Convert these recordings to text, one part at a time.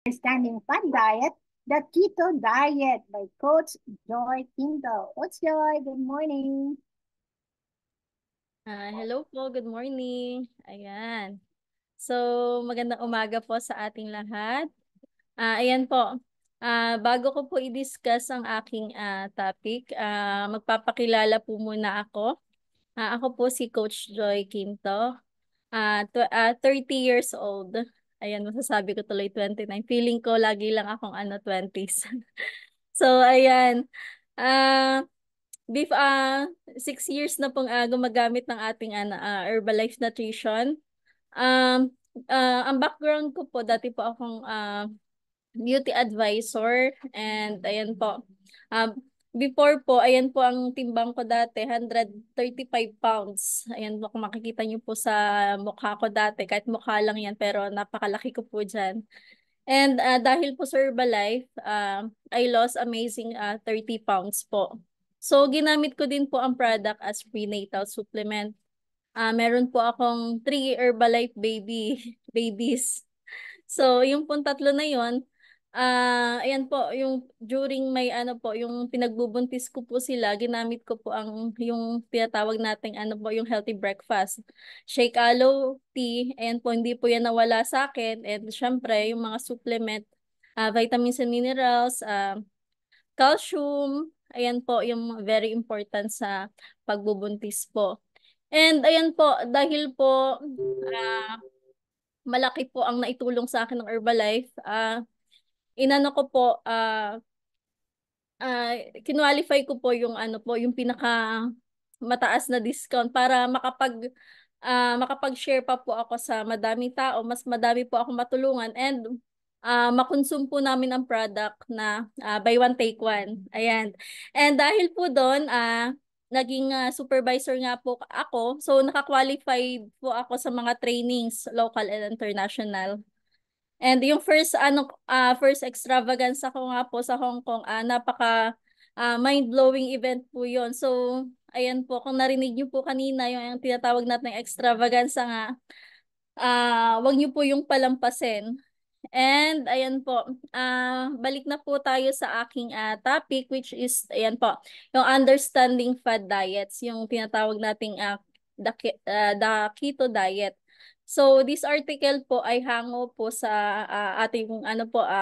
Understanding Fat Diet, the Keto Diet by Coach Joy Quinto. Coach Joy, good morning. Hello po, good morning. Ayan. So, magandang umaga po sa ating lahat. Ayan po. Bago ko po i-discuss ang aking topic, magpapakilala po muna ako. Ako po si Coach Joy Quinto, 30 years old. Ayan, masasabi ko tuloy 29. Feeling ko lagi lang akong 20s. So, ayan. Ah, 6 years na pong gumagamit ng ating Herbalife Nutrition. Um, ang background ko po, dati po akong beauty advisor and ayan po. Before po, ayan po ang timbang ko dati, 135 pounds. Ayan po, kung makikita niyo po sa mukha ko dati, kahit mukha lang yan, pero napakalaki ko po dyan. And dahil po sa Herbalife, I lost amazing 30 pounds po. So, ginamit ko din po ang product as prenatal supplement. Meron po akong 3 Herbalife babies. So, yung pong tatlo na yon, ayan po, yung during may yung pinagbubuntis ko po sila, ginamit ko po yung tinatawag nating yung healthy breakfast. Shake aloe tea, ayan po, hindi po yan nawala sa akin. And syempre, yung mga supplement, vitamins and minerals, calcium, ayan po, yung very important sa pagbubuntis po. And ayan po, dahil po malaki po ang naitulong sa akin ng Herbalife, inano ko po, kinwalify ko po yung yung pinaka mataas na discount para makapag-share pa po ako sa madaming tao, mas madami po ako matulungan and makonsume po namin ang product na buy one take one. Ayan. And dahil po doon, naging supervisor nga po ako. So naka-qualify po ako sa mga trainings, local and international. And yung first extravaganza ko nga po sa Hong Kong, napaka mind-blowing event po yon. So, ayan po, kung narinig niyo po kanina yung tinatawag natin extravaganza nga, wag niyo po yung palampasin. And ayan po, balik na po tayo sa aking topic, which is, ayan po, yung understanding fad diets, yung tinatawag nating the keto diet. So this article po ay hango po sa ating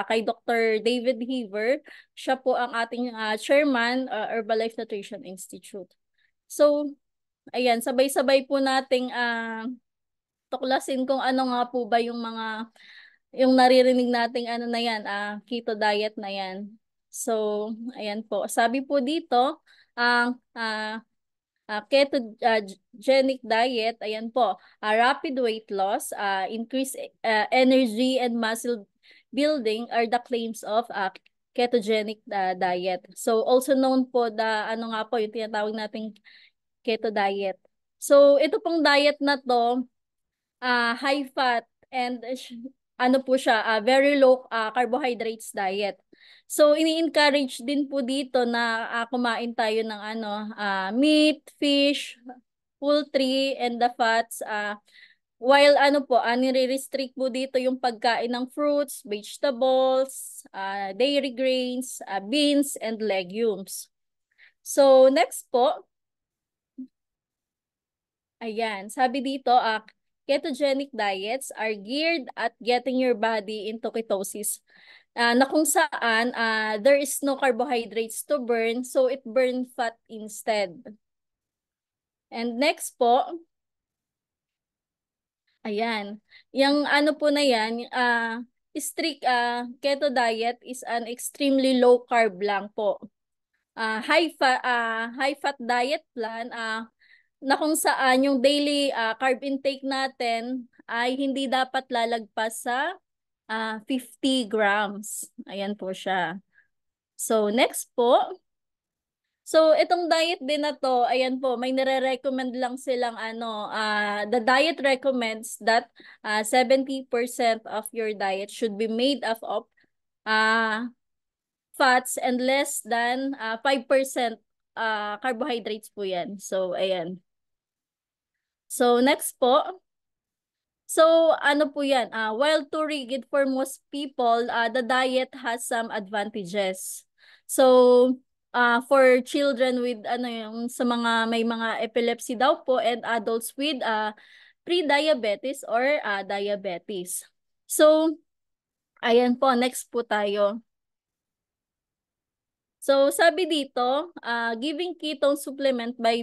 kay Dr. David Heaver. Siya po ang ating chairman, Herbalife Nutrition Institute. So ayan, sabay-sabay po nating tuklasin kung ano nga po ba yung naririnig nating na yan, keto diet na yan. So, ayan po. Sabi po dito, ang ketogenic diet, ayan po, rapid weight loss, increased energy and muscle building are the claims of ketogenic diet. So, also known po ano nga po, yung tinatawag nating keto diet. So, ito pong diet na to, high fat and ano po siya, very low carbohydrates diet. So ini-encourage din po dito na kumain tayo ng meat, fish, poultry and the fats, while nire-restrict po dito yung pagkain ng fruits, vegetables, dairy grains, beans and legumes. So next po, ayan, sabi dito, ketogenic diets are geared at getting your body into ketosis. Na kung saan there is no carbohydrates to burn, so it burn fat instead. And next po, ayan, yung po na yan, strict keto diet is an extremely low carb lang po. High fat diet plan, na kung saan yung daily carb intake natin ay hindi dapat lalagpas sa 50 grams. Ayan po siya. So, next po. So, itong diet din na to, ayan po, may nire-recommend lang silang the diet recommends that 70% of your diet should be made up of fats and less than 5% carbohydrates po yan. So, ayan. So, next po. So, ano po yan? While too rigid for most people, the diet has some advantages. So, for children with ano yung sa mga may mga epilepsy daw po and adults with pre-diabetes or diabetes. So, ayan po, next po tayo. So, sabi dito, giving ketone supplement by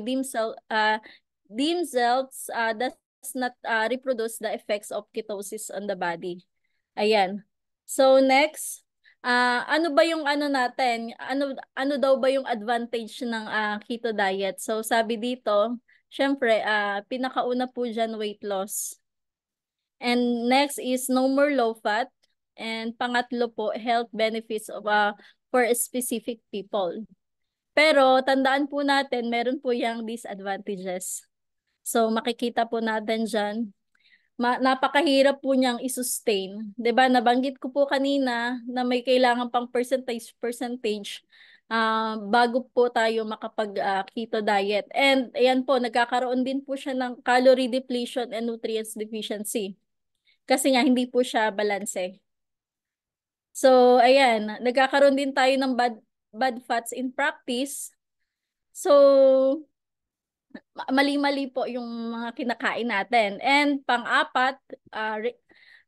themselves does not reproduce the effects of ketosis on the body. Ayan. So, next, ano ba yung ano natin? Ano daw ba yung advantage ng keto diet? So, sabi dito, syempre, pinakauna po dyan weight loss. And next is no more low fat. And pangatlo po, health benefits of for specific people. Pero tandaan po natin, meron po yung disadvantages. So makikita po natin dyan, napakahirap po niyang i-sustain. 'Di ba? Nabanggit ko po kanina na may kailangan pang percentage bago po tayo makapag keto diet. And ayan po, nagkakaroon din po siya ng calorie depletion and nutrients deficiency. Kasi nga hindi po siya balanse. So, ayan, nagkakaroon din tayo ng bad fats in practice. So, mali-mali po yung mga kinakain natin. And pang-apat,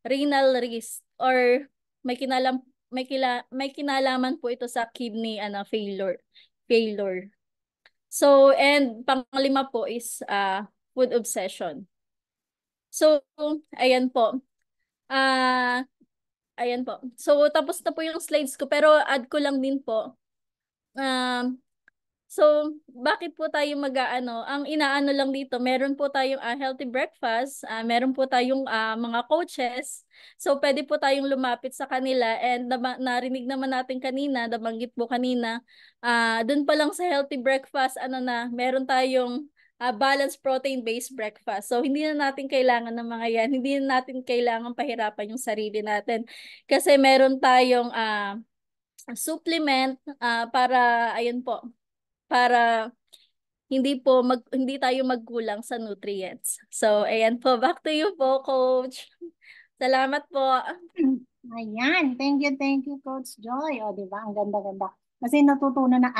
renal risk or may kinalaman po ito sa kidney failure. So, and pang-lima po is food obsession. So, ayan po. Ayan po. So, tapos na po yung slides ko. Pero add ko lang din po. So, bakit po tayo mag-aano? Ang inaano lang dito, meron po tayong healthy breakfast. Meron po tayong mga coaches. So, pwede po tayong lumapit sa kanila. And narinig naman natin kanina, nabanggit po kanina, dun pa lang sa healthy breakfast, meron tayong balanced protein-based breakfast. So, hindi na natin kailangan ng mga yan. Hindi na natin kailangan pahirapan yung sarili natin. Kasi meron tayong supplement para, ayun po, para hindi tayo magkulang sa nutrients. So, ayan po. Back to you po, Coach. Salamat po. Ayan. Thank you, Coach Joy. O, di ba? Ang ganda-ganda. Kasi natutunan na